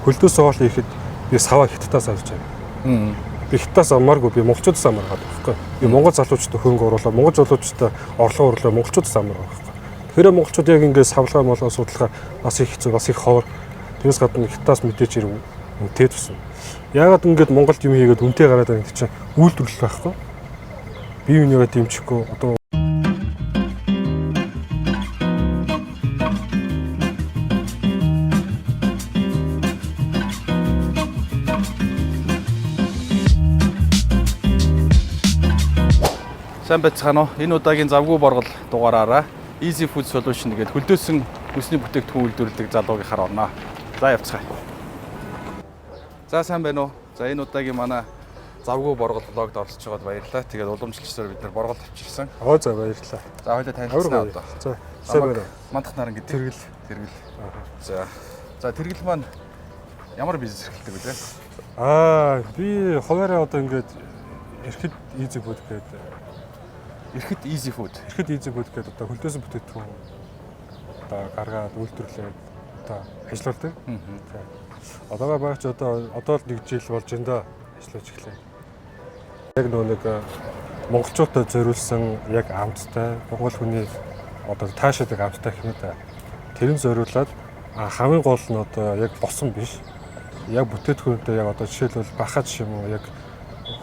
хөлдөөс хоол хийхэд би саваа хятадаас авч байгаа. Би хятадаас амааргүй би монголчуудаас амаргаад байгаа байхгүй. Би монгол залуучуудад хөнгө оруулаад монгол залуучуудад орлого оруулаад монголчуудаас амаргаад байгаа байхгүй. Тэгэхээр монголчууд яг ингээд савлгаа молоо судлахаар бас их хэцүү бас их ховор. Тэрээс гадна хятадаас мэдээж ирв үнэтэй тусан. Яагаад ингээд Монголд юм хийгээд үнэтэй гараад байгаа гэдэг чинь үйлдвэрлэл байхгүй. Бие бинийгээ дэмжихгүй одоо сайн байцгаана уу? Энэ удаагийн завгүй боргол дугаараараа Easy Food Solution гэдэг хөлдөөсөн хүнсний бүтээгдэхүүн үйлдвэрлэдэг залуугийнхаар орно. За явцгаая. За сайн байна уу? За энэ удаагийн манай завгүй боргол влогд оролцож байгаад баярлалаа. Тэгээд уламжлалчдаар бид нар боргол авчирсан. За баярлалаа. За хоёулаа танилцсан одоо. За сайн байна уу? Мандах наран гэдэг. Тэргэл. За тэргэл маань ямар бизнес эрхэлдэг вэ? Би хуваараа одоо ингээд Ирэхэд Easy Food гэдэг. Ирэхэд Easy Food гэдэг одоо хөлдөөсөн бүтээгдэхүүн одоо гаргаад үйлдвэрлээд одоо ажилладаг. Одоогоо багч одоо л 1 жил болж энэ да ажиллаж эхлэв. Яг нэг монголчуудад зориулсан яг амттай монгол хүний одоо таашаадаг амттай хэмээн тэрэн зориулаад хамгийн гол нь одоо яг босон биш. Яг бүтээгдэхүүнтэй яг одоо жишээлбэл бахад юм уу яг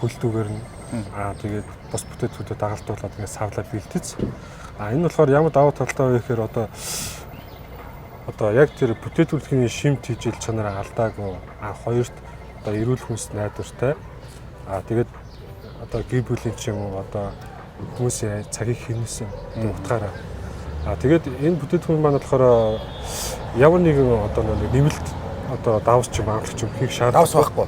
хөлтүүгээр нь тэгээд бас бүтээгдэхүүнтэй дагалдуулаад ингээд савлаа бэлтгэж. Энэ болохоор ямар давуу талтай вэ гэхээр одоо яг тэр бүтээгдэхүүний шимт хижил чанараа алдаагүй хоёрт одоо эрүүл хүнс найдвартай. Тэгээд одоо гэр бүлийн ч юм уу одоо хүмүүсийн цагийг хэмнэсэн утгаараа. Тэгээд энэ бүтээгдэхүүн маань болохоор ямар нэгэн одоо нэмэлт одоо давс ч юм амлагч юм хийх шаардлага давс байхгүй.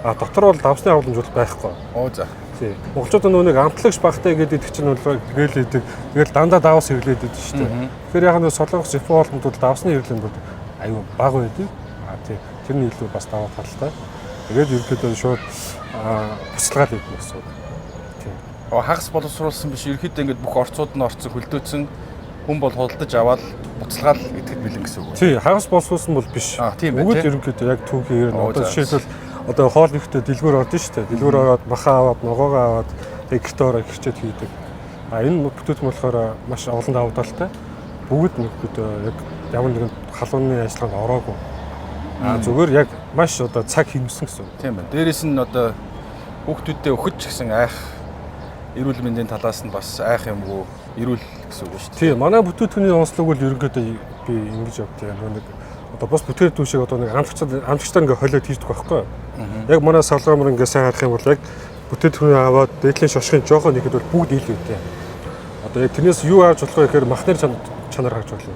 Дотор бол давсны хавламж бол байхгүй. За. Тий. Монголчууд нэг амтлагч багтай гэдэг чинь бол тэгэл идэг. Тэгэл дандаа давс хэвлээд идэв шүү дээ. Тэгэхээр яг нэг солонгос Япон хоолнд бол давсны хэвлэнд бол аюу бага байдаг. Тий. Тэрний илүү бас даваа талтай. Тэгээд ерөнхийдөө шууд буцалгаад идэв гэсэн. Тий. Хагас боловсруулсан биш ерөнхийдөө ингээд бүх орцууд нь орцсон хөлдөөцсөн хүн бол худалдаж аваад буцалгаад идэхэд бэлэн гэсэн үг. Тий. Хагас боловсруулсан бол биш. Өгөөд ерөнхийдөө яг түүхээр одоо жишээлбэл одоо хоол нэхтэй дэлгүүр ордон шүү дээ. Дэлгүүр ороод махаа аваад, ногоогоо аваад гэртээ гэрчээд хийдэг. Энэ бүтээгдэхүүн болохоор маш олон давуу талтай. Бүгд нөхөдөө яг ямар нэгэн халууны ажиллагаанд ороогүй. Зүгээр яг маш одоо цаг хэмнэсэн гэсэн. Тийм байна. Дээрээс нь одоо хүүхдүүдэд өгч гэсэн айх эрүүл мэндийн талаас нь бас айх юмгүй эрүүл гэсэн үг шүү дээ. Тийм. Манай бүтээгдэхүүний онцлог бол ерөнхийдөө би ингэж явдаг юм. Одоо бас бүтээгдэхүүн шиг одоо нэг амтлагчдаар ингээ холиод хийдэг байхгүй. Яг манай салгаамар ингээ сайн харах юм бол яг бүтээгдэхүүн аваад дээдлийн шошгын жоохоо нэхэд бол бүгд ил үүтэй. Одоо яг тэрнээс юу харж болох вэ гэхээр махны чанар харж болно.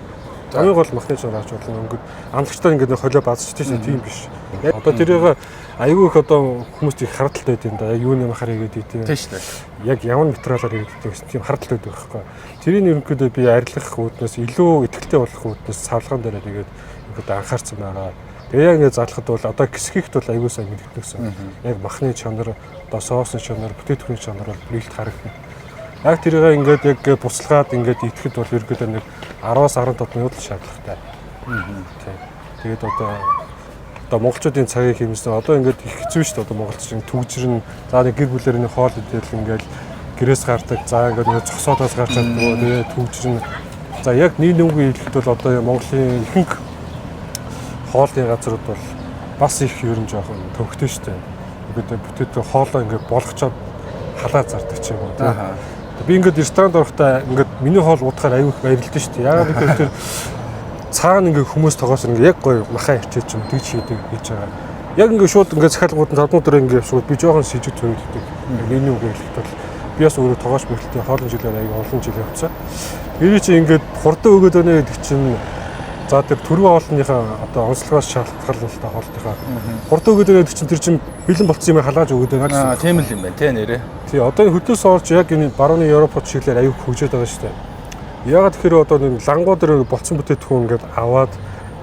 Хамгийн гол махны чанар харж болно. Ингээд амтлагчдаар ингээ холио баазчдаг шүү дээ. Тийм биш. Одоо тэрийг аюу их одоо хүмүүст их харадталтай байд юм да. Яг юуны махаар хийгээд идэв. Тийм шүү дээ. Яг ямар материалаар хийгээд гэсэн тийм харадталтай байдаг байхгүй. Тэрийг ерөнхийдөө би арилгах үүднээс илүү ихтэй болох үүднээс савлгаан дээр тэгээд ингээд анхаарсан байгаа. Тэгээ яг ингэ задлахад бол одоо гисгийхт бол аюул сайн мэдгэсэн. Яг махны чанар, одоо соосны чанар, бүтээгдэхүүний чанар бол нийлт харагдана. Яг тэрийг ингээд яг буцалгаад ингээд идэхэд бол ерөөдөө нэг 10-аас 15 минут л шаардлагатай. Тэгээд одоо монголчуудын цагийг хэмжсэн. Одоо ингээд их хэцүү шүү дээ. Одоо монголчууд түгжирнэ. За нэг гэр бүлэрийн хоол идэл ингээд гэрээс гардаг. За ингээд зогсоодоос гарч чаддаг. Тэгээ түгжирнэ. За яг нийгмийн хэлэхэд бол одоо Монголын ихэнх хоолны газрууд бол бас их ерөн жоохон төвхтэй шүү дээ. Ингээд бүтээгдэхүүн хоолоо ингээд болгочоод халаа зардаг ч юм уу тийм. Би ингээд ресторанд орохдоо ингээд миний хоол удахаар аюу их баярлалтай шүү дээ. Яагаад гэвэл тэр цаана ингээд хүмүүс тоогоос ингээд яг гоё махаа ичээд ч юм тэгж хийдэг гэж байгаа. Яг ингээд шууд ингээд захиалгууд нь толгой дээр ингээд шууд би жоохон сэжиг төрөлдөг. Энэ үг хэлэхэд бол би бас өөрөө тоогооч мөрөлтөө хоолны жилээр аюу олон жил явцсан. Тэр чинь ингээд хурдан өгөөд өнөө гэдэг чинь за тэр төрөө хоолныхаа одоо онцлогоос шалтгаалтай хоолтойхоо хурдан өгөөд өнөө чинь тэр чинь бэлэн болцсон юм халааж өгөөд байна гэсэн. Тийм л юм байна тий нэрээ. Тий одоо энэ хөдөөс орж яг энэ барууны Европод шиглэр аюу хөгжөөд байгаа шүү дээ. Ягаад тэгэхээр одоо нэг лангуу дээр болцсон бүтээгдэхүүн ингээд аваад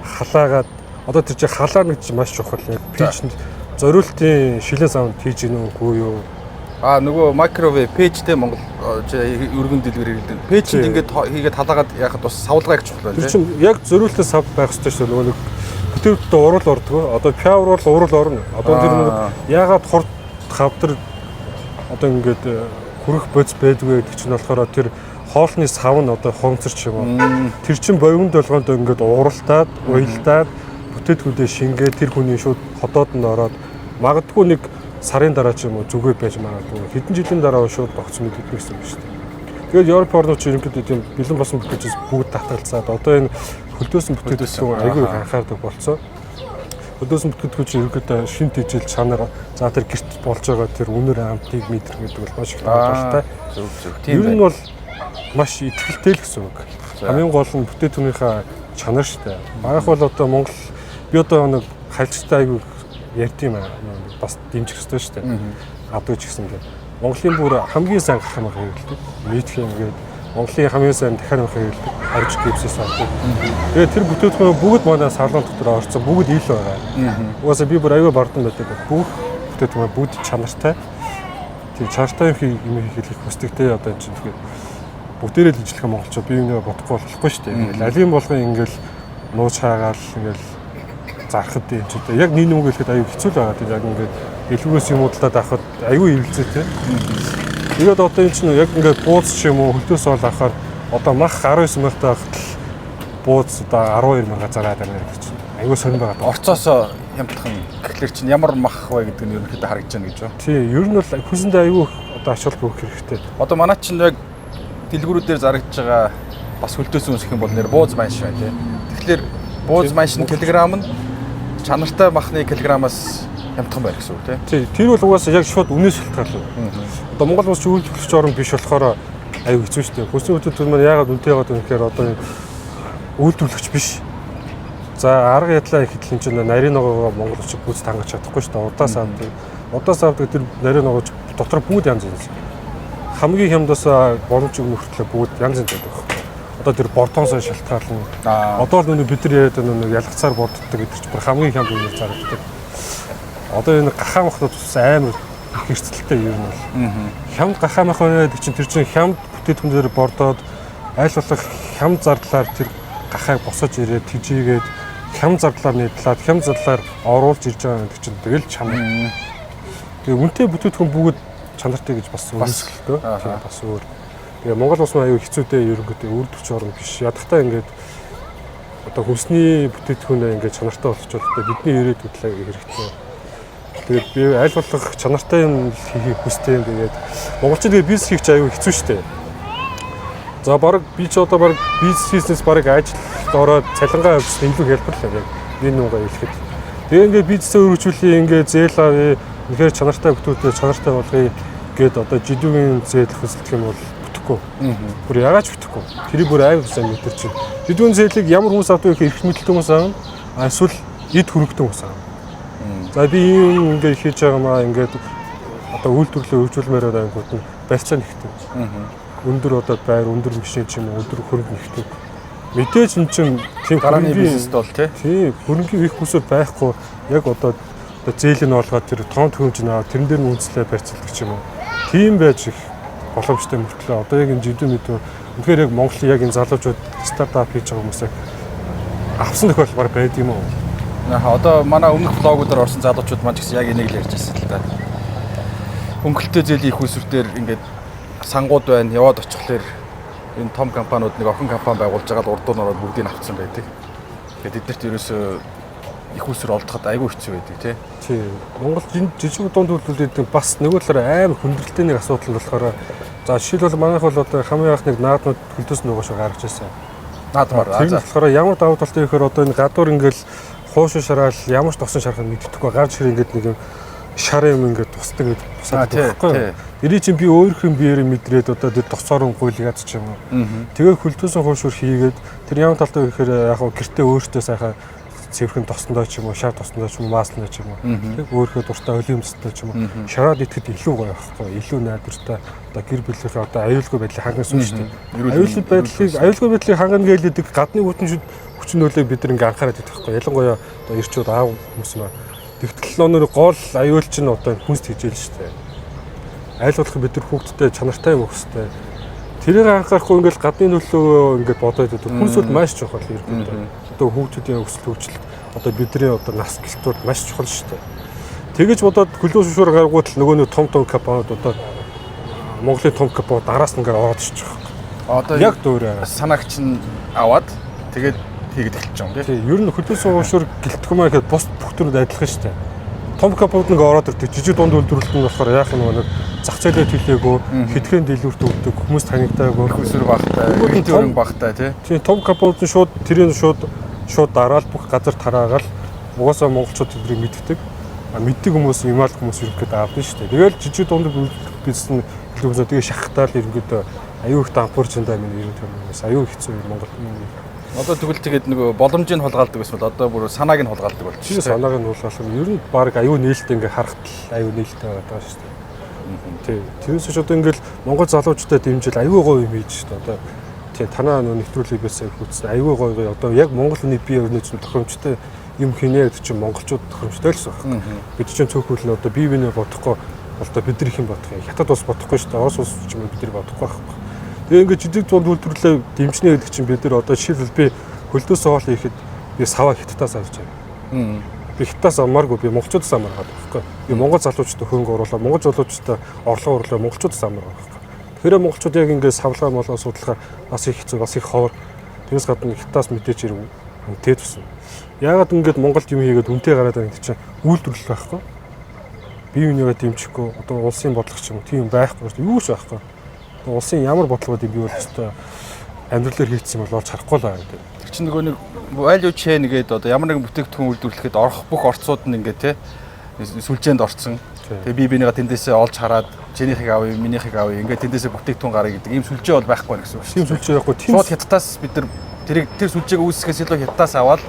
халаагаад одоо тэр чинь халаа нэг чинь маш чухал яг пэйжэнд зориултын шилэн савнд хийж гинэ үгүй юу? Нөгөө microwave пэйжтэй Монгол өргөн дэлгэр хэрэглэдэг. Пэйжэнд ингээд хийгээд халаагаад яхад бас савлгаа их чухал байна. Тэр чинь яг зориултын сав байх хэрэгтэй шүү дээ. Нөгөө нэг бүтээгдэхүүнтэй урал ордог. Одоо пиавар бол урал орно. Одоо тэр нэг яагаад хурд хавдар одоо ингээд хүрэх боц байдгүй гэдэг чинь болохоор тэр хоолны сав нь одоо хонцорч юм уу. Тэр чин бовинд болгонд ингээд уралдаад, уялдаад бүтээгдэхүүнээ шингээ тэр хүний шууд ходоод нь ороод магадгүй нэг сарын дараа ч юм уу зүгээ байж магадгүй. Хэдэн жилийн дараа шууд богц мэддэг гэсэн юм шүү дээ. Тэгээд Европ орнууд чинь ерөнхийдөө тийм бэлэн босон бүтээгдэхүүнээс бүгд татгалзаад одоо энэ хөлдөөсөн бүтээгдэхүүн аягүй их анхаардаг болцоо. Хөлдөөсөн бүтээгдэхүүн чинь ерөнхийдөө шин тэжээл чанар за тэр гэрт болж байгаа тэр үнэр амтыг мэдэр гэдэг бол маш их таалтай. Зөв. Тийм байна. Ер нь бол маш ихтэй л гэсэн үг. Хамгийн гол нь бүтээгдэхүүнийхээ чанар шүү дээ. Манайх бол одоо Монгол би одоо нэг хальцтай аягүй ярьд юм аа. Бас дэмжих хэрэгтэй шүү дээ. Адуу ч гэсэн ингээд Монголын бүр хамгийн сайн гах хамаа хэрэглэдэг. Нийтх юм гээд Монголын хамгийн сайн дахиад хэрэглэдэг. Харж гипсээс авдаг. Тэгээд тэр бүтээгдэхүүн бүгд манай салон дотор орсон. Бүгд ил байгаа. Угаасаа би бүр аягүй бардам байдаг. Бүх бүтээгдэхүүн бүгд чанартай. Тэр чанартай юм хэлэх хүсдэг те одоо энэ чинь тэгээд бүгдээрээ л ижлэх монголчууд бие биенээ бодохгүй болохгүй шүү дээ. Ингээл алим болгон ингээл нууц хаагаал ингээл зархад юм ч одоо яг нэг нүг хэлэхэд аюу хэцүү л байгаа. Тэгээд яг ингээд элүүгээс юмудлаад авахд аюу ирэлцээтэй. Тэгээд одоо энэ чинь яг ингээд бууз ч юм уу хөлтөөс ол авахаар одоо мах 19 мянгатаа авахад бууз одоо 12 мянга зараад байна гэж чинь. Аюу сонир байгаа. Орцоос хямдхан гэхлээр чинь ямар мах вэ гэдэг нь ерөнхийдөө харагдаж байна гэж байна. Тий, ер нь бол хүсэндээ аюу одоо ачаал бүгд хэрэгтэй. Одоо манай чинь яг дэлгүүрүүдээр зарагдж байгаа бас хөлтөөсөн үсэх юм бол нэр бууз манш байна тий. Тэгэхээр бууз маншны килограмм нь чанартай махны килограммаас хямдхан байх гэсэн үг тий. Тэр бол угаасаа яг шууд үнээс шалтгаалсан. Одоо Монгол улс үйлдвэрлэгч орн биш болохоор аюу хэцүү шүү дээ. Хүсний бүтээгдэхүүн маань яагаад үнэтэй байгаад вэ гэхээр одоо үйлдвэрлэгч биш. За арга ядлаа их хэдхэн чинь нарийн ногоогоо Монгол улсыг бүс тангаж чадахгүй шүү дээ. Удаас авдаг. Удаас авдаг тэр нарийн ногоож дотор бүгд янз янз. Хамгийн хямдаас боломж өгнө хүртэл бүгд янз янз байдаг. Одоо тэр бортоосоо шалтгаална. Одоо л бид нар яриад нэг ялгцаар боддог гэдэг чинь бүр хамгийн хямд үнээр зарагддаг. Одоо энэ гахаа махнууд амар хэрцэлтэй юм бол. Хямд гахаа мах байдаг чинь тэр чинь хямд бүтээгдэхүүн дээр бордоод аль болох хямд зардлаар тэр гахааг босож ирээд тижээгээд хямд зардлаар нийтлээд хямд зардлаар оруулж ирж байгаа гэдэг чинь тэгэл чанар. Тэгээ үнэтэй бүтээгдэхүүн бүгд чанартай гэж бас үнэлэхгүй. Тийм бас өөр. Тэгээ Монгол улс аюу хэцүүтэй ерөнхийдөө үйлдвэрч орн биш. Ядахтаа ингээд одоо хүнсний бүтээгдэхүүнээ ингээд чанартай болчихвол бидний ирээдүйд хэрэгтэй. Тэгээд би аль болох чанартай юм хийх хүстэй юм. Тэгээд монголчууд бизнес хийх аюу хэцүү шттэ. За баг би ч одоо баг бизнес баг ажилд ороод цалингаа авсан илүү хялбарлаа яг би нүгээ хэлэхэд. Тэгээ ингээд бизнесээ өргөжүүлээ ингээд зээл авъя. Тэгэхээр чанартай бүтээгдэхүүн чанартай болгоё гээд одоо жидүүгийн зээл хөсөлдөх юм бол бүтэхгүй. Бүр яагаад ч бүтэхгүй. Тэрийг бүр аюу сайн мэдэрч. Жидүүгийн зээлийг ямар хүмүүс авдаг вэ гэхээр эрх мэдэлтэй хүмүүс аав. Эсвэл эд хөрөнгөтэй хүмүүс аав. За би ийм ингээд хийж байгаа маа ингээд одоо үйлдвэрлэлээ өргөжүүлмээр байгаа гот нь барьцаа нэгтэй. Өндөр одоо байр, өндөр машин ч юм уу, өндөр хөрөнгө нэгтэй. Мэдээж энэ чинь тийм гарааны бизнест бол тийм хөрөнгөний их хүсэл байхгүй яг одоо зээл нь олгоод тэр тоон төхөмж наваа тэрэн дээр нь үнслээ барьцалдаг ч юм уу. Тийм байж их боломжтой мөртлөө одоо яг энэ жидүү мэдүү үнэхээр яг Монголын яг энэ залуучууд стартап хийж байгаа хүмүүсээ авсан тохиолдол баг байд юм уу? Одоо манай өмнөх блогуудаар орсон залуучууд маань ч гэсэн яг энийг л ярьж байсан л да. Хөнгөлөлтөө зээлийн их усүртээр ингээд сангууд байна яваад очихлоор энэ том компаниуд нэг охин компани байгуулж байгаа л урд нь ороод бүгдийг авцсан байдаг. Тэгээд эднэрт ерөөсөө их усүр олдоход айгүй хэцүү байдаг тий. Монгол жижиг дунд үйлдвэрлэлүүд бас нөгөө талаараа амар хүндрэлтэй нэг асуудал нь болохоор за жишээлбэл манайх бол одоо хамгийн анх нэг наадмууд хөлтөөс нөгөөш гаргаж ирсэн. Наадмаар. Тэр болохоор ямар давуу талтай гэхээр одоо энэ гадуур ингээл хуушуу шараал ямар ч тосон шарах нь мэддэхгүй гарч ирээ ингээд нэг юм шар юм ингээд тусдаг гэж босаад байхгүй. Тэрий чинь би өөрөөр биеэр мэдрээд одоо тэр тоцоор гуйлгаад ч юм уу. Тэгээ хөлтөөсөн хуушуур хийгээд тэр ямар талтай гэхээр яг гэртээ өөртөө сайхан цэвэрхэн тосноо ч юм уу, шар тосноо ч юм уу, мааснаа ч юм уу. Тэг өөрөөр дуртай олимстай ч юм уу. Шараад идэхэд илүү гоё байхгүй. Илүү найдвартай одоо гэр бүлийнхээ одоо аюулгүй байдлыг хангасан шүү дээ. Аюулгүй байдлыг хангана гэлээдэг гадны хүчин нөлөөг бид нэг анхаарал идэх байхгүй. Ялангуяа одоо ирчүүд аав хүмүүс маа. Тэгтэл өнөр гол аюул чинь одоо хүнс хижээл шүү дээ. Айл болох бид нар хүүхдтэй чанартай юм өгөхтэй. Тэрийг анхаарахгүй ингээл гадны нөлөө ингээд бодоод байдаг. Хүнс бол маш чухал юм байна. Одоо хүүхдүүдийн өсөлт хөгжилт одоо бидний одоо нас гэлтүүд маш чухал шүү дээ. Тэгэж бодоод хөлөө шүүшүүр гаргуут л нөгөө нэг том компаниуд одоо Монголын том компани араас нь ингээд ороод ирчих واخ. Одоо Яг дуурайгаа санаагч нь аваад тэгээд хийгээд эхэлж байгаа юм тийм. Ер нь хөлөө шүүшүүр гэлтгэмээ гэхэд бус бүх төрөнд адилхан шүү дээ. Том компаниуд нэг ороод ирдэг жижиг дунд үйлдвэрлэлт нь болохоор яах нь нэг зах зээлээ төлөөгөө хэдхэн дэлгүүрт өгдөг хүмүүс танигдаагүй Хүсвэр багтай, өргөн багтай тийм том компаниуд нь шууд тэрийг шууд дараал бүх газар тараагаал угаасаа монголчууд тэднийг мэддэг. Мэддэг хүмүүс юмал хүмүүс ерөнхийдөө авдаг шүү дээ. Тэгэл жижиг дунд бизнес нь хэлбэрээ тэгээ шахахтаал ерөнхийдөө аюу их дампуурч энэ минь ерөнхийдөө аюу хэцүү Монгол. Одоо тэгвэл тэгээд нөгөө боломжийг хулгаалдаг эсвэл одоо бүр санааг нь хулгаалдаг болчих шүү дээ. Санааг нь хулгаалах нь ер нь баг аюу нээлттэй ингээ харахтал аюу нээлттэй байгаа шүү дээ. Тий. Тэрээс ч одоо ингээл Монгол залуучуудад дэмжил аюу гоё юм хийж шүү дээ. Одоо тий танаа нөө нэвтрүүлэг байсаа хүчтэй аюу гоё одоо яг Монгол хүний бие өрнөж тохиромжтой юм хийнэ гэдэг чинь монголчууд тохиромжтой л байна. Бид чинь цөөхөл нь одоо бие биенээ бодохгүй болтой бид нар их юм бодох юм. Хятад ус бодохгүй шүү дээ. Орос ус ч юм бид нар бодохгүй байхгүй. Тэгээ ингээд жижиг дунд үйлдвэрлэлээ дэмжнэ гэдэг чинь бид нар одоо жишээлбэл би хөлдөөс хоол хийхэд би саваа хятадаас авч байгаа. Би хятадаас амааргүй би монголчуудаас амар байгаа байхгүй. Би монгол залуучуудад хөнгө оруулаа, монгол залуучуудад орлого оруулаа, монголчуудаас амар байгаа байхгүй. Тэгэхээр монголчууд яг ингээд савлгаа молоо судлахаар бас их хэцүү, бас их ховор. Тэрээс гадна хятадаас мэдээж ирв үнэтэй тусна. Яагаад ингээд Монголд юм хийгээд үнэтэй гараад байгаа гэдэг чинь үйлдвэрлэл байхгүй. Бие бинийгээ дэмжихгүй одоо улсын бодлого ч юм тийм байхгүй юу ч байхгүй. Улсын ямар бодлогод юм бий бол өстой амьдралаар хийгдсэн бол олж харахгүй л байгаа гэдэг. Тэр чинь нөгөө нэг value chain гэдэг одоо ямар нэгэн бүтээгдэхүүн үйлдвэрлэхэд орох бүх орцууд нь ингээд те сүлжээнд орцсон. Тэгээ бие бинийгээ тэндээсээ олж хараад чинийхийг авъя, минийхийг авъя ингээд тэндээсээ бүтээгдэхүүн гаргая гэдэг ийм сүлжээ бол байхгүй байна гэсэн үг шүү. Тийм сүлжээ байхгүй. Шууд хятадаас бид нар тэр сүлжээг үүсгэхээс илүү хятадаас аваад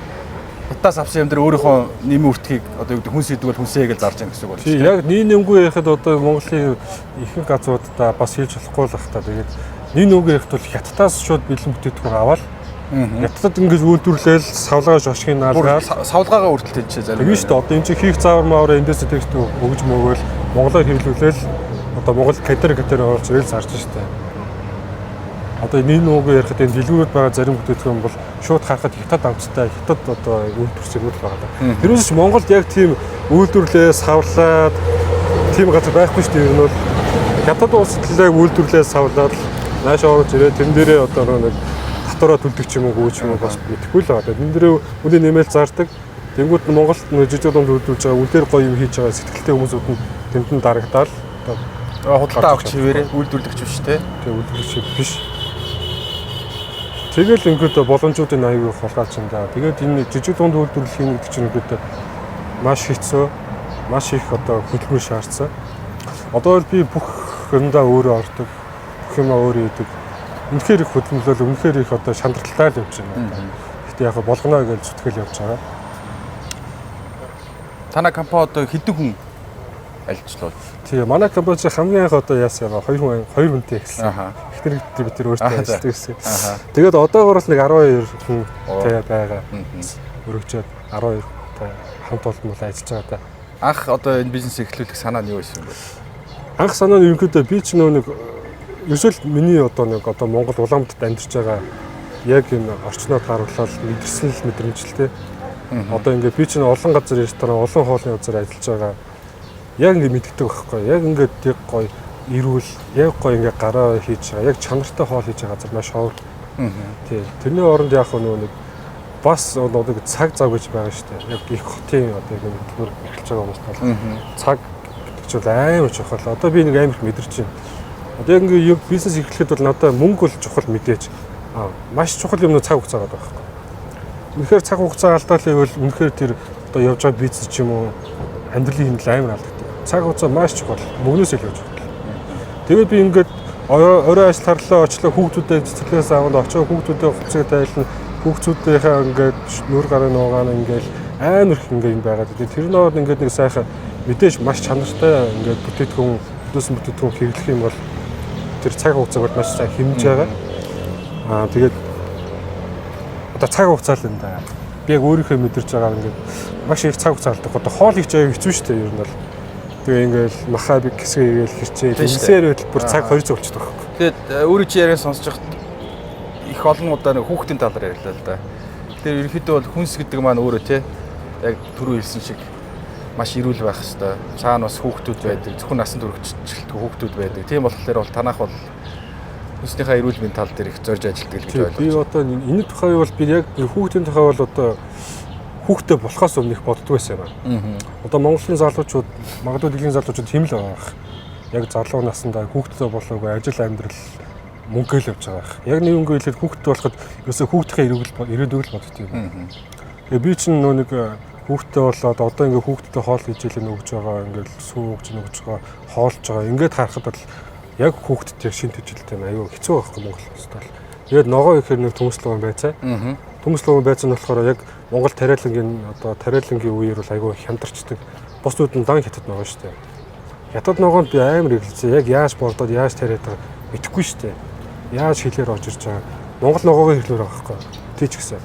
хятадаас авсан юм дээр өөрийнхөө нэмийн үртгийг одоо юу гэдэг хүн сэдвэл хүнсээ гэж зарж байгаа гэсэн үг байна. Тийм яг нэмгүй яхад одоо Монголын ихэнх газруудаа бас хийж болохгүй л бах та. Тэгээд нэмгүй яхад бол хятадаас шууд бэлэн бүтээгдэхүүн аваад хятадд ингэж үйлдвэрлээл савлгаа шошгийг наалгаад савлгаагаа үрдэлтэй ч зарим. Тийм шүү дээ. Одоо энэ чинь хийх заавар маавар эндээс текст өгж мөгөөл монголоор хэвлүүлээл одоо монгол катер орж ирэл зарж штэ. Одоо энэ нүгөө ярихад энэ дэлгүүрүүд байгаа зарим бүтээгдэхүүн бол шууд харахад хятад амттай хятад одоо үйлдвэрсэгүүд л байгаа даа. Тэрүүс ч Монголд яг тийм үйлдвэрлэлээ савлаад тийм газар байхгүй шүү дээ. Энэ бол хятад улсад л яг үйлдвэрлэлээ савлаад нааш орж ирээ тэрэн дээрээ одоо нэг татвараа төлдөг ч юм уу гүйч юм уу бас мэдэхгүй л байгаа. Энд дээрээ үний нэмэлт зардаг. Тэнгүүд нь Монголд жижиг дунд үйлдвэрлэж байгаа үнээр гоё юм хийж байгаа сэтгэлтэй хүмүүсүүд нь тэнд дарагдаал худалдаа авах чивээрээ үйлдвэрлэгч биш те. Тэгээ үйлдвэрлэгч биш. Тэгэл ингээд боломжуудын аягүй хулгайлж байна. Тэгээд энэ жижиг дунд үйлдвэрлэл хийн гэдэг чинь ингээд маш хэцүү, маш их одоо хөдөлмөр шаардсан. Одоо би бүх юмдаа өөрөө ордог, бүх юмаа өөрөө хийдэг. Үнэхээр их хөдөлмөрлөл, үнэхээр их одоо шандралтай л явж байна. Гэтэ яг болгоно гэж зүтгэл явж байгаа. Танай компани одоо хэдэн хүн альчлал. Тийм манай компани хамгийн анх одоо яасан яа 2 хүнтэй эхэлсэн. Ихтэй бид тэр өөртөө ажилладаг гэсэн. Тэгээд одоогоор л нэг 12 хүнтэй байгаа. Өргөжөөд 12 хүнтэй хамт олон бол ажиллаж байгаа да. Анх одоо энэ бизнес эхлүүлэх санаа нь юу байсан бэ? Анх санаа нь ерөнхийдөө би ч нэг ерөөсөл миний одоо нэг одоо Монгол Улаанбаатарт амьдарч байгаа яг энэ орчноо тааруулаад мэдэрсэн л мэдрэмжлээ. Одоо ингээд би ч олон газар ресторан, олон хоолны газар ажиллаж байгаа. Яг ингэ мэддэг байхгүй. Яг ингээд яг гоё ирүүл, яг гоё ингээ гараа хийж байгаа. Яг чанартай хоол хийж байгаа газар маш ховор. Тий. Тэрний оронд яг нэг бас нэг цаг зав гэж байгаа шүү дээ. Яг их хотын одоо ингэ хөдөлмөр эхэлж байгаа хүмүүс тал. Цаг гэдэг чинь амар чухал. Одоо би нэг амар их мэдэрч байна. Одоо яг ингээ бизнес эхлэхэд бол надад мөнгө бол чухал мэдээж. Маш чухал юм цаг хугацаа байгаа байхгүй. Үнэхээр цаг хугацаа алдаалал бол үнэхээр тэр одоо явж байгаа бизнес ч юм уу амьдралын хэмнэл амар алддаг. Цаг хугацаа маш чухал. Мөнгнөөс илүү чухал. Тэгээд би ингээд орой ажил харлаа очлоо хүүхдүүдээ цэцэрлэгээс аваад очоо хүүхдүүдээ хувцас тайлна. Хүүхдүүдийнхээ ингээд нүүр гарын нуугаана ингээд амар их ингээд юм байгаад. Тэр нөр ингээд нэг сайхан мэдээж маш чанартай ингээд бүтээтгүн хөдөөсөн бүтээтгүн хэрэглэх юм бол тэр цаг хугацааг бол маш сайн хэмжиж байгаа. Тэгээд одоо цаг хугацаа л энэ да. Би яг өөрийнхөө мэдэрч байгаа ингээд маш их цаг хугацаа алдах. Одоо хоол хийж байгаа хэцүү шүү дээ ер нь бол. Тэгээ ингээл махаа би хэсгээгээл хэрчээ. Тэгсээр байтал бүр цаг 2 цаг болчихдог байхгүй. Тэгээд өөрөө чи яриа сонсож хахад их олон удаа нэг хүүхдийн талаар ярьлаа л да. Тэр ерөнхийдөө бол хүнс гэдэг маань өөрөө те яг түрүү хэлсэн шиг маш эрүүл байх хэрэгтэй. Цаана бас хүүхдүүд байдаг. Зөвхөн насан туршид хүүхдүүд байдаг. Тийм болохоор бол танах бол хүнснийхээ эрүүл мэндийн тал дээр их зорж ажилладаг гэж ойлгож байна. Би одоо энэ тухай бол би яг хүүхдийн тухай бол одоо хүүхдээ болохоос өмнө их боддог байсан юм. Одоо Монголын залуучууд, магадгүй дэлхийн залуучууд тийм л байгаа. Яг залуу насндаа хүүхдтэй болоогүй ажил амьдрал мөнгөөл явж байгаа. Яг нэг үгээр хэлээд хүүхдтэй болоход ерөөсөө хүүхдийн ирээдүйг л боддог юм. Тэгээ би чинь нэг хүүхдтэй болоод одоо ингээ хүүхдтэй хоол хийж илэн өгж байгаа, ингээл сүү өгж байгаа, хоолж байгаа. Ингээд харахад бол яг хүүхдтэй шин төжилтэй юм аюу хэцүү байхгүй Монгол улсад. Тэгээд ногоо ихээр нэг төмслөгөн байцаа. Төмслөгөн байцаа нь болохоор яг Монгол тариалангийн үеэр бол аюу хямдарчдаг. Бусдууд нь дан хятад ногоо шүү дээ. Хятад ногоонд би амар ирлээ. Яг яаж болдоод яаж тариад байгаа мэдэхгүй шүү дээ. Яаж хэлээр орж ирж байгаа. Монгол ногоогоо хэлээр байгаа байхгүй. Тий ч гэсэн.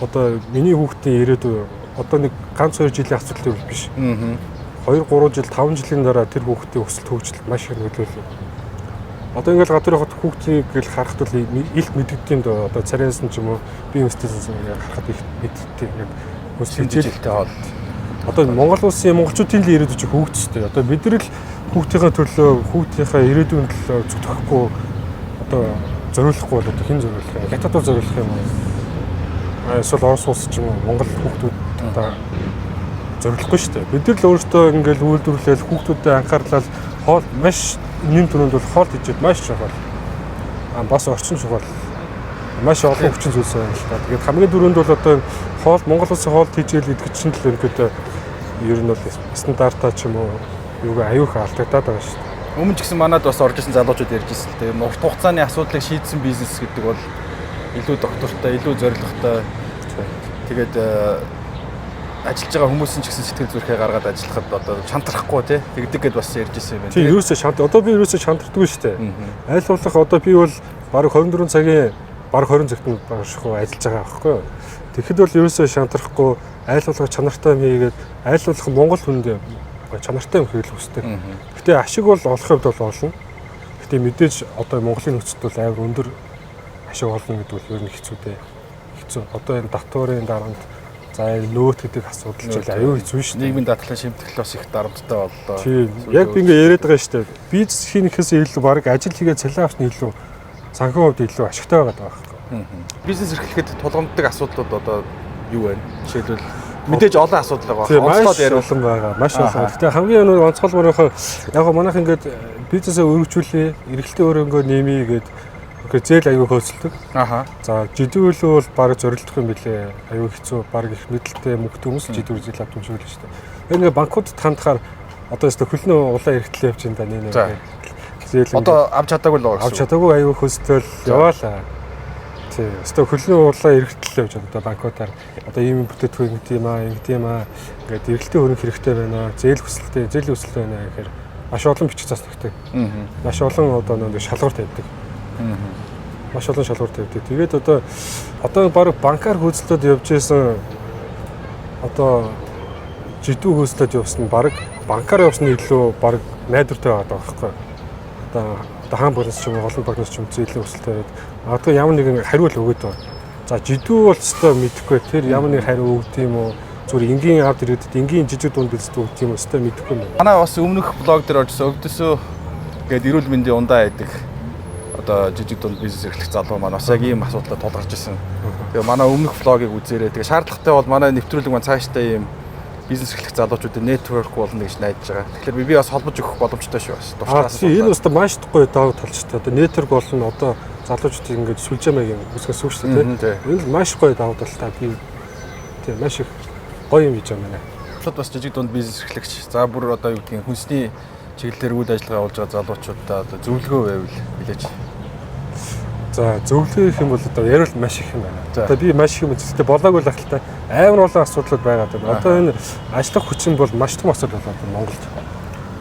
Одоо миний хүүхдийн ирээдүй одоо нэг ганц 2 жилийн асуудал биш. 2-3 жил 5 жилийн дараа тэр хүүхдийн өсөлт хөгжилд маш их нөлөөлөв. Одоо ингээл гадуур явахад хүүхдийг гэл харахад бол илт мэддэгдэм дөө одоо царайнаас нь ч юм уу би өсөлтөөс харахад их мэддэгтэй яг хичээлтэй хоол. Одоо Монгол улсын монголчуудын л ирээдүй ч хүүхдтэй. Одоо бид нар л хүүхдийнхээ төлөө хүүхдийнхээ ирээдүйн төлөө зүтгэхгүй одоо зориулахгүй бол одоо хэн зориулах юм? Хятад бол зориулах юм уу? Эсвэл Орос улс ч юм уу Монгол хүүхдүүд одоо зориулахгүй шүү дээ. Бид нар л өөрсдөө ингээл үйлдвэрлээл хүүхдүүдэд анхаарлал хоол маш нэм төрөнд бол хоол хийжээд маш чухал. Бас орчин чухал. Маш олон хүчин зүйлс байна л да. Тэгээд хамгийн дөрөнд бол одоо хоол Монгол улсын хоол хийжээл идэх чинь л ерөнхийдөө ер нь бол стандартаа ч юм уу юугаа аюух алдагдаад байгаа шүү дээ. Өмнө ч гэсэн манад бас орж исэн залуучууд ярьж ирсэн л дээ. Урт хугацааны асуудлыг шийдсэн бизнес гэдэг бол илүү доктортой, илүү зорилготой. Тэгээд ажиллаж байгаа хүмүүс нь ч гэсэн сэтгэл зүрхээ гаргаад ажиллахад одоо шантрахгүй тий тэгдэг гэд бас ярьж ирсэн юм байна. Тийм ерөөсөө одоо би ерөөсөө шантрдаггүй шүү дээ. Аль болох одоо би бол баг 24 цагийн баг 20 цагт багшгүй ажиллаж байгаа байхгүй юу. Тэгэхэд бол ерөөсөө шантрахгүй аль болох чанартай юм хийгээд аль болох Монгол хүнд чанартай юм хийх хүсдэг. Гэтэ ашиг бол олох хувьд бол олно. Гэтэ мэдээж одоо Монголын нөхцөлд бол амар өндөр ашиг олно гэдэг бол ер нь хэцүү дээ. Хэцүү. Одоо энэ татварын дарамт за нөөт гэдэг асуудал ч аюу хэцүү шүү дээ. Нийгмийн дадлын шимтгэл бас их дарамттай боллоо. Тийм. Яг би ингээ яриад байгаа шүү дээ. Бизнес хийхээс илүү баг ажил хийгээд цалин авсны илүү санхүү хувьд илүү ашигтай байгаа байхгүй. Бизнес эрхлэхэд тулгамддаг асуудлууд одоо юу вэ? Жишээлбэл мэдээж олон асуудал байгаа. Онцгой яриулсан байгаа. Маш олон. Гэтэ хамгийн өнөр онцгойлморынхоо яг манайх ингээд бизнесээ өргөжүүлээ, эргэлтээ өрөнгөө нэмье гэдэг зээл аюу хөөцөлдөг. За жидүүл бол баг зорилдох юм билээ. Аюу хэцүү баг их мэдлэлтэй мөнгөтэй хүмүүс жидүүл зээл авч өмшөөл шүү дээ. Яг ингээ банкудад хандахаар одоо өстө хөлнөө улаан эргэлтээ явж энэ нэг зээл одоо авч чадаагүй л байгаа. Авч чадаагүй аюу хөөцөл яваалаа. Тий. Өстө хөлнөө улаан эргэлтээ явж одоо банкудаар одоо ийм бүтээтгүү ингэдэм аа ингээд эргэлтээ хөрөнгө хэрэгтэй байна. Зээл хүсэлт байна гэхээр маш олон бичиг заснагтай. Маш олон одоо нэг шалгуурт тавьдаг. Маш олон шалгуур тавьдаг. Тэгээд одоо баг банкар хөөцөлтөд явж исэн одоо жидүү хөөцөлтөд явсан баг банкар явсны илүү баг найдвартай байгаа байхгүй. Одоо хаан болоос ч юм уу олон багнаас ч юм зээлийн өсөлт тавиад одоо ямар нэгэн хариулт өгөөд байна. За жидүү бол өстой мэдэхгүй тэр ямар нэг хариу өгд юм уу зүгээр энгийн авд ирээдүйд энгийн жижиг дунд бэлдэж өгд юм өстой мэдэхгүй юм. Манай бас өмнөх блог дээр оржсэн өвдөсөө гээд эрүүл мэндийн ундаа байдаг. Одоо жижиг дунд бизнес эрхлэх залуу маань бас яг ийм асуудалд тулгарч ирсэн. Тэгээ манай өмнөх влогийг үзээрэй. Тэгээ шаардлагатай бол манай нэвтрүүлэг маань цаашдаа ийм бизнес эрхлэх залуучуудын нэтворк болно гэж найдаж байгаа. Тэгэхээр би бас холбож өгөх боломжтой шүү бас. Энэ бас маш гоё давуу талчтай. Одоо нэтворк болно. Одоо залуучууд ингэж сүлжээмэг юм үсгээс үг шүү дээ. Энэ маш гоё давуу талтай. Би тийм маш их гоё юм хийж байгаа мэнэ. Шууд бас жижиг дунд бизнес эрхлэгч. За бүр одоо юу гэдгийг хүнсний чиглэлээр үйл ажиллагаа явуулж байгаа залуучуудаа одоо зөвлөгөө байвал хэлээч. За зөвлөгөө гэх юм бол одоо яриул маш их юм байна. Одоо би маш их юм үзэлтэй болоогүй л ахaltaа амар олон асуудлууд байгаад байна. Одоо энэ ажиллах хүчин бол маш том асуудал болоод байна Монголд.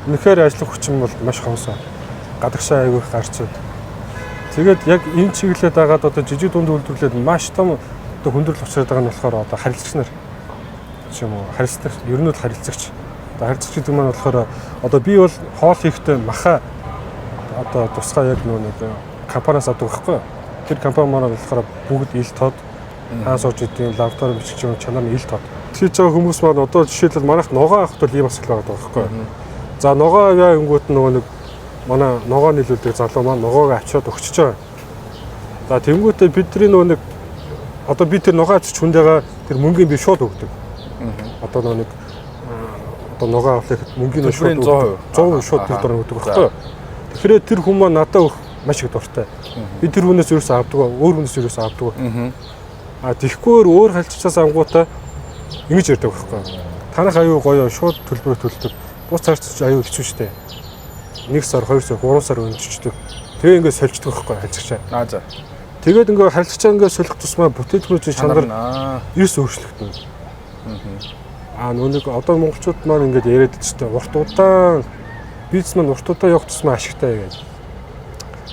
Үнэхээр ажиллах хүчин бол маш хонсоо. Гадагшаа аявих гарцууд. Тэгээд яг энэ чиглэлээр дагаад одоо жижиг дунд үйлдвэрлэлд маш том одоо хүндрэл учраад байгаа нь болохоор одоо харилцагч нар ч юм уу харилцагч ер нь бол харилцагч. Одоо харилцагч гэдэг маань болохоор одоо би бол хоол хийхдээ маха одоо тусгай яг нэг компаниас авдаг байхгүй. Тэр компани маань болохоор бүгд ил тод хаан сууж идэв лаборатори бичиж чанар нь ил тод. хийж байгаа хүмүүс маань одоо жишээлбэл манайх ногоо авахд бол ийм асуудал байгаа байхгүй. За ногоо авъя гингүүт нөгөө нэг манай ногоо нийлүүлдэг залуу маань ногоог авчиад өгчөж байгаа. За тэнгүүтээ бидний нөгөө нэг одоо би тэр ногоо авчиж хүндээгээ тэр мөнгөний би шууд өгдөг. Одоо нөгөө нэг одоо ногоо авах мөнгөний шууд 100% шууд тэр дор өгдөг байхгүй. Тэгэхээр тэр хүн маань надад өгөх маш их дуртай. Би тэр хүнээс ерөөсөө авдаг, өөр хүнээс ерөөсөө авдаг. Тэгэхгүйгээр өөр халччаас ангуудаа ингэж ярьдаг байхгүй. Танах аюу гоё шууд төлбөрөөр төлдөг. Бус цаарч аюу хэцүү шттэ. 1 сар, 2 сар, 3 сар өнччдэг. Тэгээ ингээд сольждаг байхгүй халччаа. За. Тэгээд ингээд халччаа ингээд солих тусмаа бүтээтгүүрийн чанар ерөөс өөрчлөгдөнө. Нүг одоо монголчууд маань ингээд яриад өчтэй урт удаан бизнес маань урт удаан явах тусмаа ашигтай гэж.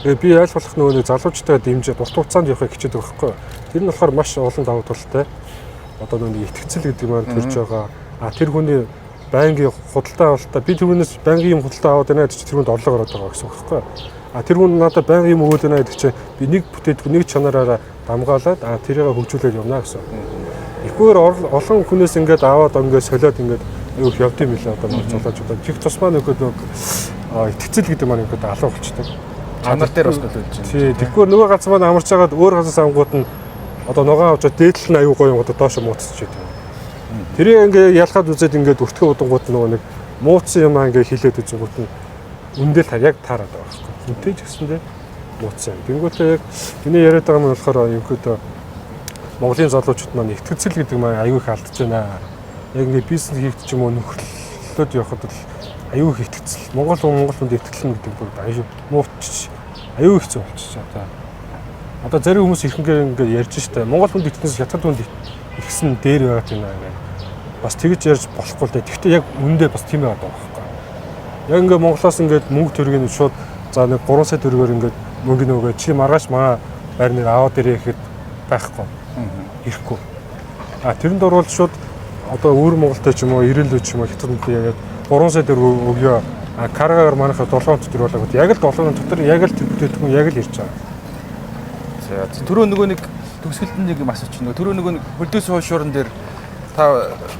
Тэгээ би аль болох нөгөө залуучдаа дэмжиж урт хугацаанд явахыг хичээдэг байхгүй. Тэр нь болохоор маш олон давуу талтай. Одоо нөгөө итгэцэл гэдэг маань төрж байгаа. Тэр хүний байнгын худалдаа авалтаа би тэр хүнээс байнгын юм худалдаа аваад байна гэж тэр хүнд орлого ороод байгаа гэсэн үг байхгүй. Тэр хүн надад байнгын юм өгөөд байна гэдэг чинь би нэг бүтээтгүү нэг чанараараа дамгаалаад тэрийг хөгжүүлээд явна гэсэн. Ихгээр олон хүнээс ингээд аваад ингээд солиод ингээд юу явд юм билээ одоо маань залуучуудаа. Тэг тусмаа нөхөд итгэцэл гэдэг маань ингээд алга болчихдог. Чанар дээр бас төлөвлөж байна. Тий, тэгэхгүй нөгөө ганц маань амарч байгаад өөр ганцаас ангууд нь одоо ногоо авч дээдл нь аюу гоё юм одоо доош мууцчих гэдэг. Тэрийг ингээ ялхаад үзээд ингээд өртгөө удангууд нөгөө нэг мууцсан юм ингээ хилээд үзэнгүүт нь үндэл яг таарад байгаа байхгүй. Үнтэй ч гэсэндээ мууцсан. Тэнгүүтээ яг миний яриад байгаа нь болохоор ерөнхийдөө Монголын залуучууд маань итгэцэл гэдэг маань аюу их алдаж байна. Яг ингээ бизнес хийх ч юм уу нөхөрлөлөд явахад бол аюу их итгэцэл. Монгол хүнд итгэл гэдэг бүр аюу муучч аюу хэцүү болчихж байгаа. Одоо зарим хүмүүс ихэнхээр ингээд ярьж штэ. Монгол хүнд итгэнээс хятад хүнд ихсэн дээр байгаа юм аа. Бас тэгж ярьж болохгүй л дээ. Гэхдээ яг үндэ бас тийм байгаа байхгүй. Яг ингээд Монголоос ингээд мөнгө төргийг нь шууд за нэг 3 сая төгрөгөөр ингээд мөнгө нөгөө чи маргааш маа байрныг аваад ирээ гэхэд байхгүй. Ирэхгүй. Тэрэнд орвол шууд одоо өөр Монголтой ч юм уу ирэлүү ч юм уу хятад хүнд яг 3 сая төгрөг өгөө. Каргаар манайха 7 дотор болоод яг л 7 дотор яг л тэр бүтээтгүн яг л ирж байгаа. За түрүү нөгөө нэг төгсгөлд нэг юм асууч нөгөө түрүү нөгөө хөлдөөс хойшуурн дээр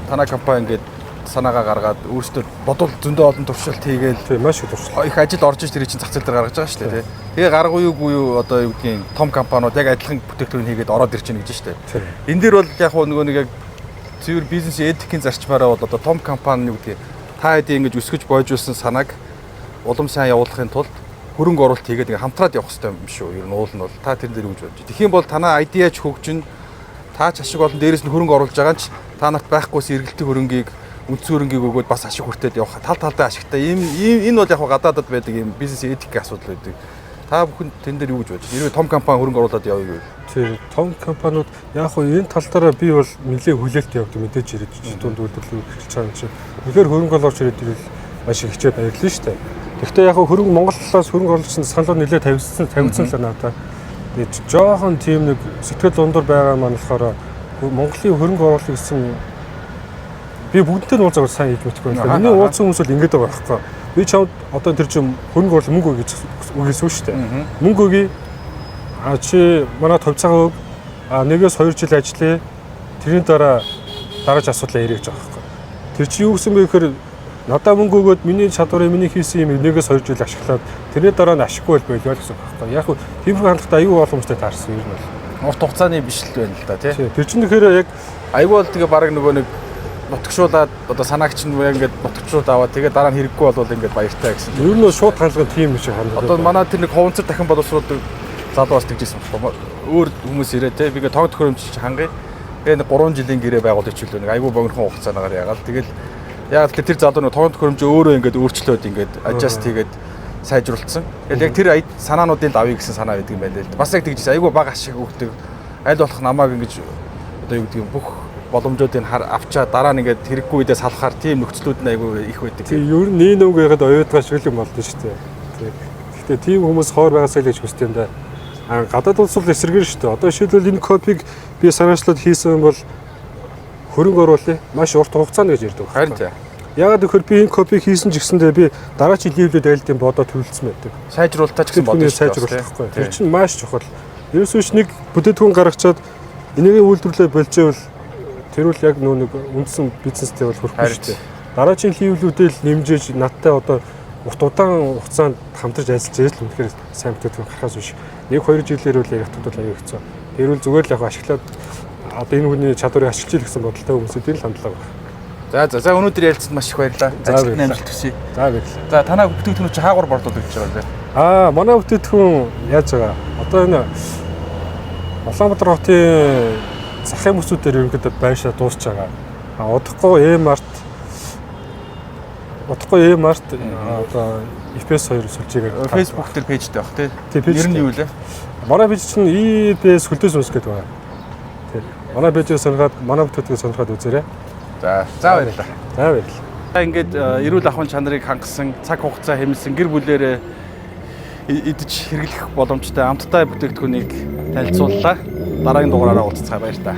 танай компани ингээд санаагаа гаргаад өөрсдөө бодвол зөндөө олон туршилт хийгээл маш их туршилт их ажил орж иж тэр чинь зах зээл дээр гаргаж байгаа шүү дээ. Тэгээ гаргуугүй юу одоо юу гэдгийг том компаниуд яг адилхан бүтээгдэхүүн хийгээд ороод ирж байна гэж шүү дээ. Энэ дээр бол яг нөгөө нэг яг цэвэр бизнесийн этикийн зарчмаараа бол одоо том компани юу гэдгийг та хэдийн ингэж өсгөж бойжуулсан санааг улам сайн явуулахын тулд хөрөнгө оруулалт хийгээд ингээ хамтраад явах хэрэгтэй юм шүү. Ер нь уул нь бол та тэрэн дээр үгж бодож. Тэгэх юм бол танай айдиач хөгжин таач ашиг олон дээрээс нь хөрөнгө оруулж байгаа ч та нарт байхгүйс эргэлтийн хөрөнгийг үндсэн хөрөнгийг өгөөд бас ашиг хүртээд явах тал талдаа ашигтай. Энэ бол яг гадаадад байдаг юм бизнес этикийн асуудал байдаг. Та бүхэн тэн дээр юу гэж бодож? Хэрвээ том компани хөрөнгө оруулаад явъя гэвэл тий том компаниуд яг хөө энэ тал дээр би бол нэлээд хүлээлт явдаг мэдээж ирээд дунд үйлдвэрлэл эхэлж байгаа юм чи. Тэгэхээр хөрөнгө оруулж ирээд ирэл маш их хичээд баярлалаа шүү дээ. Гэхдээ яг хөрөнгө Монголоос хөрөнгө оруулагчид саналууд нэлээд тавигдсан л надаа. Тэгээд жоохон тийм нэг сэтгэл дундуур байгаа маань болохоор Монголын хөрөнгө оруулалт гэсэн би бүгдтэй нь уулзаад сайн хийж мэдхгүй байна. Миний уулзсан хүмүүс бол ингэж байгаа байхгүй. Би чамд одоо тэр чинь хөрөнгө оруулалт мөнгө өгье гэж үгээс шүү дээ. Мөнгө өгье. Чи манай төв цагаан өг нэгээс 2 жил ажиллая. Тэрийн дараа дараач асуудлаа ирэх гэж байгаа байхгүй. Тэр чи юу гэсэн бэ гэхээр надад мөнгө өгөөд миний чадварыг миний хийсэн юм нэгээс 2 жил ашиглаад тэрний дараа нь ашиггүй байлаа гэсэн байхгүй. Яг хөө тийм хандлагатай аюу боломжтой таарсан юм байна. Урт хугацааны биш л байна л да тий. Тэр чинь тэгэхээр яг аюу бол тэгээ баг нөгөө нэг нутгшуулаад одоо санаагч нь ингээд нутгшуулаад аваад тэгээ дараа нь хэрэггүй болвол ингээд баяртай гэсэн. Ер нь шууд хандлага тийм шиг хандлага. Одоо манай тэр нэг ховонцор дахин боловсруулдаг залуу бас тэгжсэн байна. Өөр хүмүүс ирээ те би ингээд тог төхөөрөмж хангая. Тэгээ нэг 3 жилийн гэрээ байгуулж хилээ нэг аюу богинохон хугацаагаар яагаад тэгэл яг тэр залуу нэг тог төхөөрөмж өөрөө ингээд өөрчлөөд ингээд adjust хийгээд сайжруулсан. Тэгэл яг тэр санаануудын давыг гэсэн санаа байдаг юм байна л да. Бас яг тэгжсэн аюу баг ашиг өгдөг. Аль болох намайг ингэж одоо юу гэдэг юм бүх боломжуудыг авчаа дараа нь ингээд хэрэггүй үедээ салахаар тийм нөхцлүүд нь айгүй их байдаг. Тийм ер нь нэг байгаад оюутгаа шиг юм болдоо шүү дээ. Гэхдээ тийм хүмүүс хоор байгаасаа л гэж хүсдэг юм да. Гадаад улс бол эсэргээр шүү дээ. Одоо жишээлбэл энэ копиг би санаачлаад хийсэн бол хөрөнгө оруулалтыг маш урт хугацаанд гэж ярьдаг. Харин тийм. Яагаад гэвэл би энэ копиг хийсэн ч гэсэндээ би дараачийн ливлүүд айлтын бодоо төлөвлөсөн байдаг. Сайжруулалтаа ч гэсэн бодож сайжруулахгүй. Тэр чинь маш чухал. Ерөөсөө нэг бүтээтгүн гаргачаад энийгээ үйлдвэрлээ болжээвэл тэрүүл яг нөө нэг үндсэн бизнестэй бол хүрэхгүй Харин. шүү дээ. Дараагийн хийвлүүдэл нэмжээж надтай одоо удаан хугацаанд хамтарч ажиллаж ирэл үнэхээр сайн бүтээгдэхүүн гарахаас биш. 1-2 жилээр үл яг хотод аяа хэцүү. Тэрүүл зүгээр л яг ашиглаад одоо энэ хүний чадварыг ашиглаж ил гэсэн бодолтой хүмүүсийн л хандлага байна. За өнөөдөр ярилцсанд маш их баярлалаа. Ажлын амжилт хүсье. За баярлалаа. За танаа бүтээгдэхүүн чи хаагур борлуулж гэж байгаа вэ? Манай бүтээгдэхүүн яаж байгаа? Одоо энэ Улаанбаатар хотын захын бүсүүдээр ерөнхийдөө байшаа дуусч байгаа. Удахгүй Эмарт одоо EPS 2 сүлжээгээр Facebook дээр пэйжтэй баг тий. Тийм, пэйжтэй. Ер нь юу вэ? Манай пэйж чинь EPS хөлдөөс үс гэдэг байна. Тийм. Манай пэйжийг сонирхоод манай бүтээгдэхүүнийг сонирхоод үзээрэй. За баярлалаа. За баярлалаа. Ингээд эрүүл ахуйн чанарыг хангасан, цаг хугацаа хэмнэсэн гэр бүлээрээ идэж хэрэглэх боломжтой амттай бүтээгдэхүүнийг танилцууллаа. Дараагийн дугаараараа уулзцгаая баяр та.